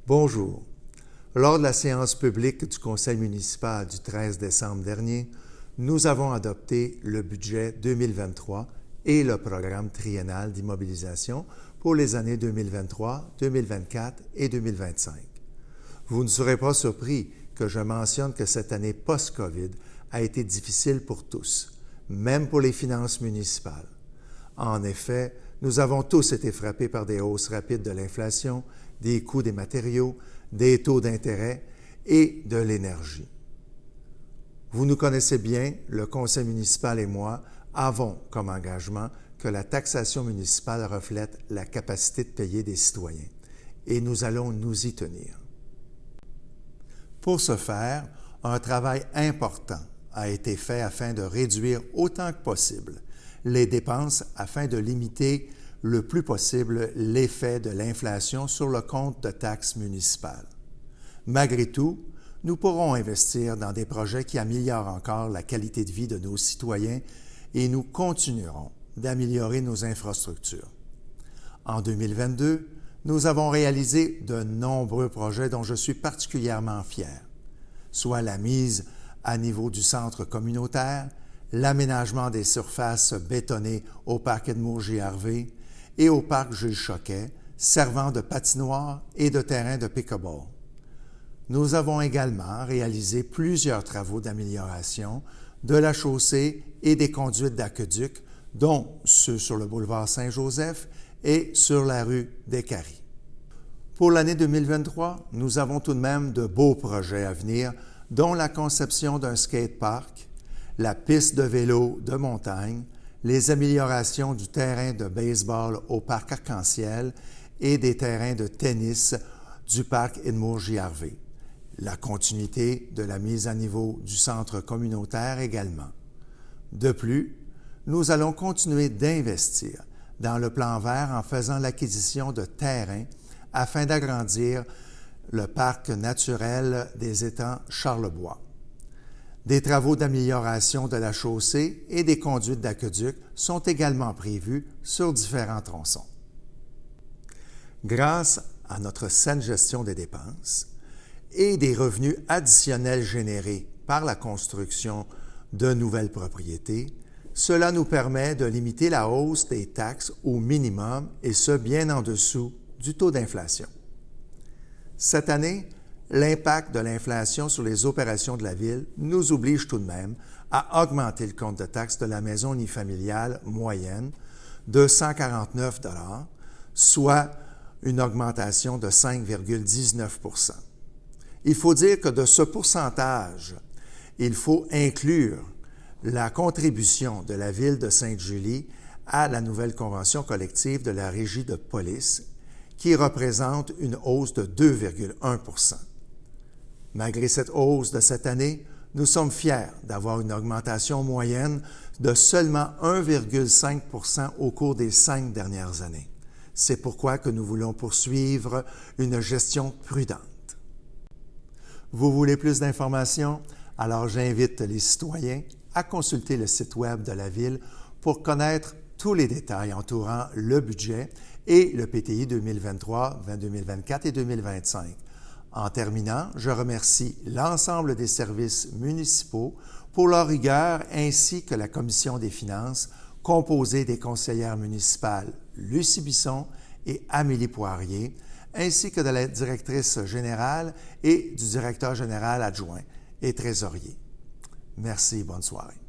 Bonjour. Lors de la séance publique du Conseil municipal du 13 décembre dernier, nous avons adopté le budget 2023 et le programme triennal d'immobilisation pour les années 2023, 2024 et 2025. Vous ne serez pas surpris que je mentionne que cette année post-COVID a été difficile pour tous, même pour les finances municipales. En effet, nous avons tous été frappés par des hausses rapides de l'inflation, des coûts des matériaux, des taux d'intérêt et de l'énergie. Vous nous connaissez bien, le Conseil municipal et moi avons comme engagement que la taxation municipale reflète la capacité de payer des citoyens et nous allons nous y tenir. Pour ce faire, un travail important a été fait afin de réduire autant que possible les dépenses afin de limiter le plus possible l'effet de l'inflation sur le compte de taxes municipales. Malgré tout, nous pourrons investir dans des projets qui améliorent encore la qualité de vie de nos citoyens et nous continuerons d'améliorer nos infrastructures. En 2022, nous avons réalisé de nombreux projets dont je suis particulièrement fier, soit la mise à niveau du centre communautaire, l'aménagement des surfaces bétonnées au parc Edmours-JRV et au parc Jules Choquet, servant de patinoire et de terrain de pick-a-ball. Nous avons également réalisé plusieurs travaux d'amélioration de la chaussée et des conduites d'aqueduc, dont ceux sur le boulevard Saint-Joseph et sur la rue des Caries. Pour l'année 2023, nous avons tout de même de beaux projets à venir, dont la conception d'un skatepark, la piste de vélo de montagne, les améliorations du terrain de baseball au parc Arc-en-Ciel et des terrains de tennis du parc Edmours-JRV, la continuité de la mise à niveau du centre communautaire également. De plus, nous allons continuer d'investir dans le plan vert en faisant l'acquisition de terrains afin d'agrandir le parc naturel des étangs Charlebois. Des travaux d'amélioration de la chaussée et des conduites d'aqueduc sont également prévus sur différents tronçons. Grâce à notre saine gestion des dépenses et des revenus additionnels générés par la construction de nouvelles propriétés, cela nous permet de limiter la hausse des taxes au minimum et ce bien en dessous du taux d'inflation. Cette année, l'impact de l'inflation sur les opérations de la Ville nous oblige tout de même à augmenter le compte de taxes de la maison unifamiliale moyenne de 149 $, soit une augmentation de 5,19 %. Il faut dire que de ce pourcentage, il faut inclure la contribution de la Ville de Sainte-Julie à la nouvelle convention collective de la Régie de police, qui représente une hausse de 2,1 %. Malgré cette hausse de cette année, nous sommes fiers d'avoir une augmentation moyenne de seulement 1,5 % au cours des 5 dernières années. C'est pourquoi que nous voulons poursuivre une gestion prudente. Vous voulez plus d'informations? Alors j'invite les citoyens à consulter le site Web de la Ville pour connaître tous les détails entourant le budget et le PTI 2023, 2024 et 2025. En terminant, je remercie l'ensemble des services municipaux pour leur rigueur ainsi que la Commission des finances, composée des conseillères municipales Lucie Bisson et Amélie Poirier, ainsi que de la directrice générale et du directeur général adjoint et trésorier. Merci, bonne soirée.